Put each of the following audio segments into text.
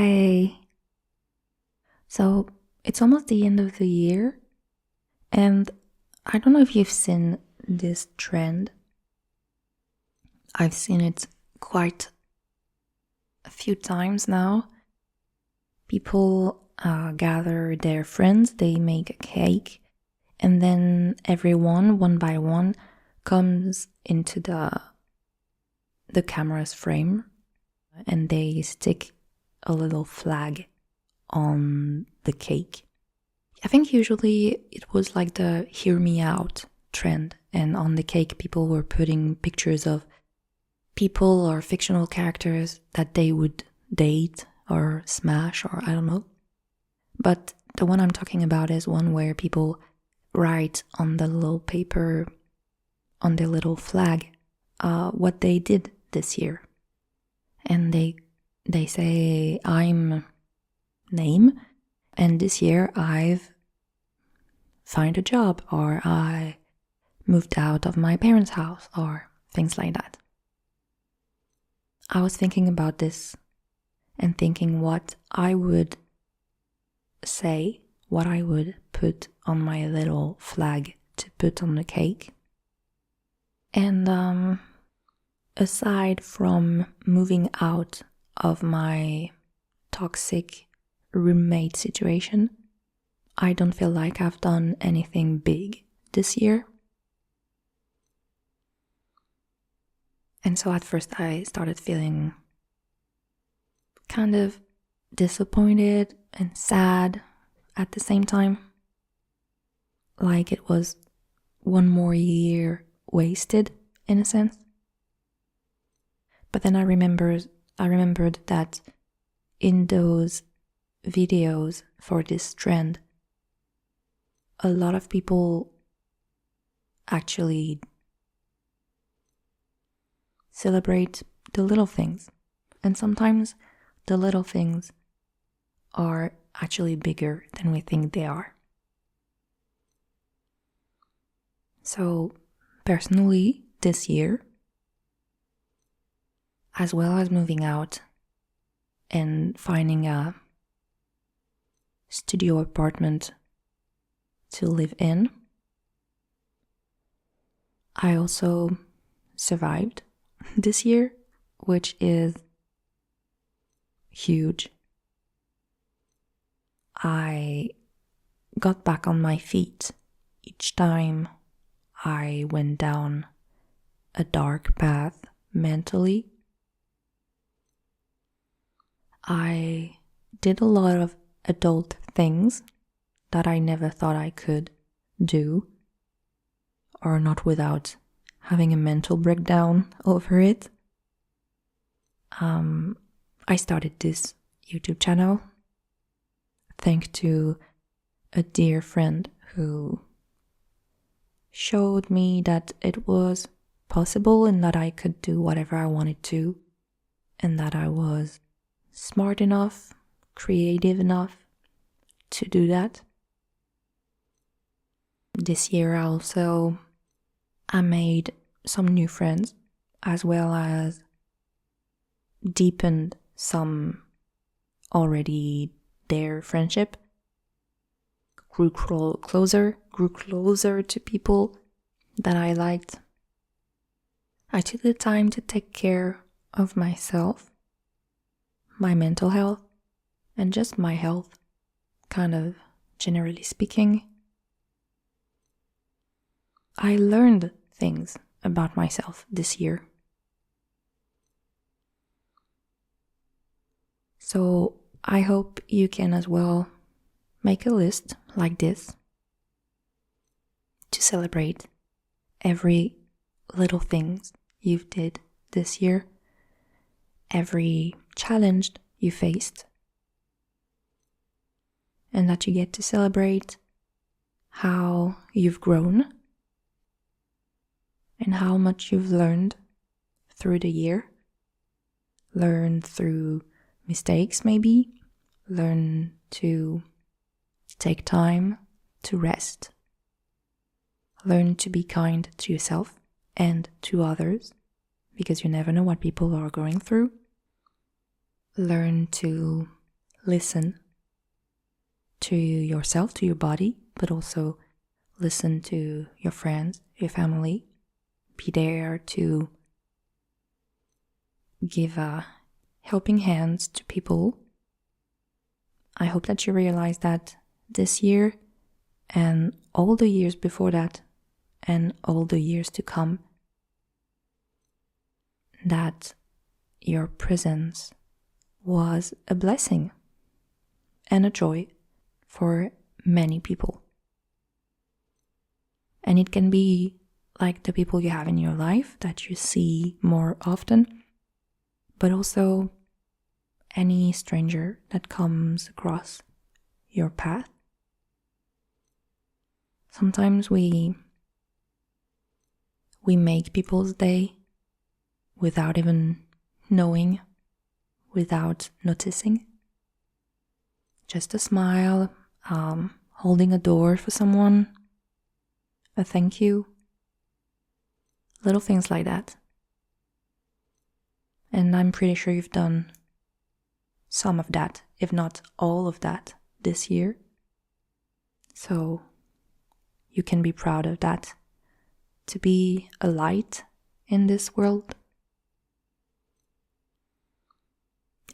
Hey, so it's almost the end of the year, and I don't know if you've seen this trend. I've seen it quite a few times now. People gather their friends, they make a cake, and then everyone, one by one, comes into the camera's frame, and they stick a little flag on the cake. I think usually it was like the hear me out trend, and on the cake people were putting pictures of people or fictional characters that they would date or smash, or I don't know. But the one I'm talking about is one where people write on the little paper, on their little flag, what they did this year. And they say, I'm name, and this year I've found a job, or I moved out of my parents' house, or things like that. I was thinking about this and thinking what I would say, what I would put on my little flag to put on the cake. And aside from moving out of my toxic roommate situation, I don't feel like I've done anything big this year. And so at first I started feeling kind of disappointed and sad at the same time. Like it was one more year wasted, in a sense. But then I remembered that in those videos for this trend, a lot of people actually celebrate the little things. And sometimes the little things are actually bigger than we think they are. So personally, this year, as well as moving out and finding a studio apartment to live in, I also survived this year, which is huge. I got back on my feet each time I went down a dark path mentally. I did a lot of adult things that I never thought I could do, or not without having a mental breakdown over it. I started this YouTube channel thanks to a dear friend who showed me that it was possible and that I could do whatever I wanted to, and that I was smart enough, creative enough to do that. This year I made some new friends, as well as deepened some already there friendship, grew closer to people that I liked. I took the time to take care of myself, my mental health, and just my health, kind of generally speaking. I learned things about myself this year. So I hope you can as well make a list like this to celebrate every little things you've did this year, every challenge you faced, and that you get to celebrate how you've grown and how much you've learned through the year. Learned through mistakes, maybe. Learn to take time to rest. Learn to be kind to yourself and to others, because you never know what people are going through. Learn to listen to yourself, to your body, but also listen to your friends, your family. Be there to give helping hands to people. I hope that you realize that this year and all the years before that and all the years to come, that your presence was a blessing and a joy for many people. And it can be like the people you have in your life that you see more often, but also any stranger that comes across your path. Sometimes we make people's day without even knowing, without noticing. Just a smile, holding a door for someone, a thank you, little things like that. And I'm pretty sure you've done some of that, if not all of that, this year. So you can be proud of that, to be a light in this world.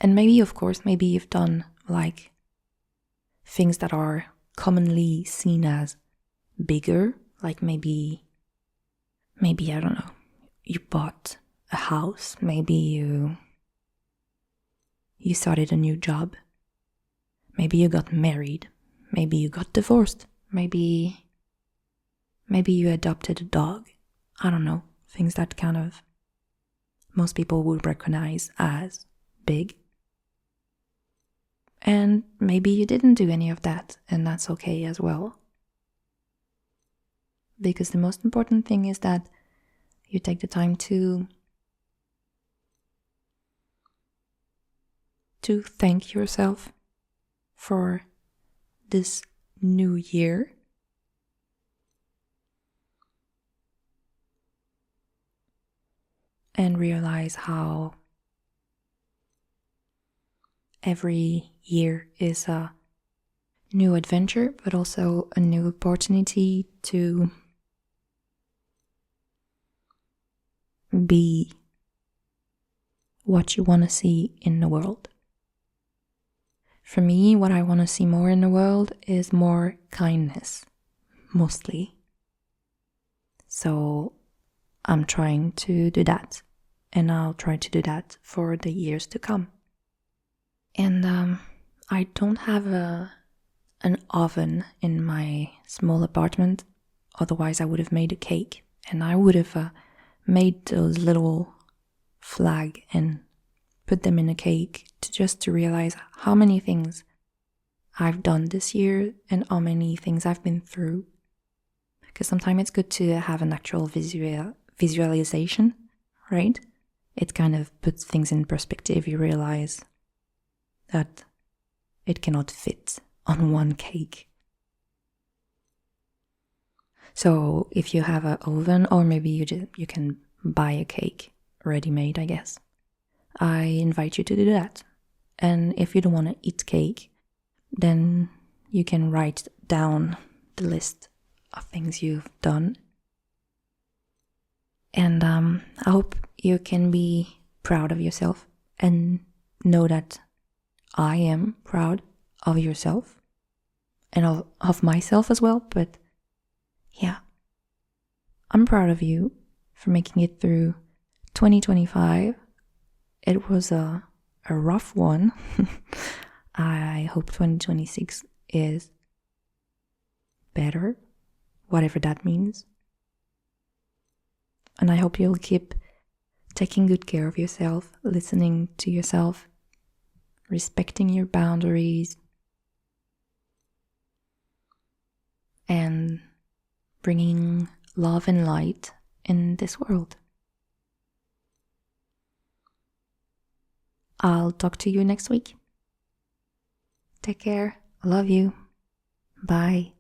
And maybe, of course, maybe you've done like things that are commonly seen as bigger, like maybe, I don't know, you bought a house, maybe you started a new job, maybe you got married, maybe you got divorced, maybe you adopted a dog. I don't know, things that kind of most people would recognize as big. And maybe you didn't do any of that, and that's okay as well. Because the most important thing is that you take the time to thank yourself for this new year. And realize how every year is a new adventure, but also a new opportunity to be what you want to see in the world. For me, what I want to see more in the world is more kindness, mostly. So I'm trying to do that, and I'll try to do that for the years to come. And I don't have an oven in my small apartment, otherwise I would have made a cake, and I would have made those little flag and put them in a cake to realize how many things I've done this year and how many things I've been through. Because sometimes it's good to have an actual visualization, right? It kind of puts things in perspective. You realize that it cannot fit on one cake. So if you have an oven, or maybe you can buy a cake ready-made, I guess, I invite you to do that. And if you don't want to eat cake, then you can write down the list of things you've done. And I hope you can be proud of yourself and know that I am proud of yourself and of myself as well. But yeah, I'm proud of you for making it through 2025. It was a rough one. I hope 2026 is better, whatever that means. And I hope you'll keep taking good care of yourself, listening to yourself, respecting your boundaries, and bringing love and light in this world. I'll talk to you next week. Take care. I love you. Bye.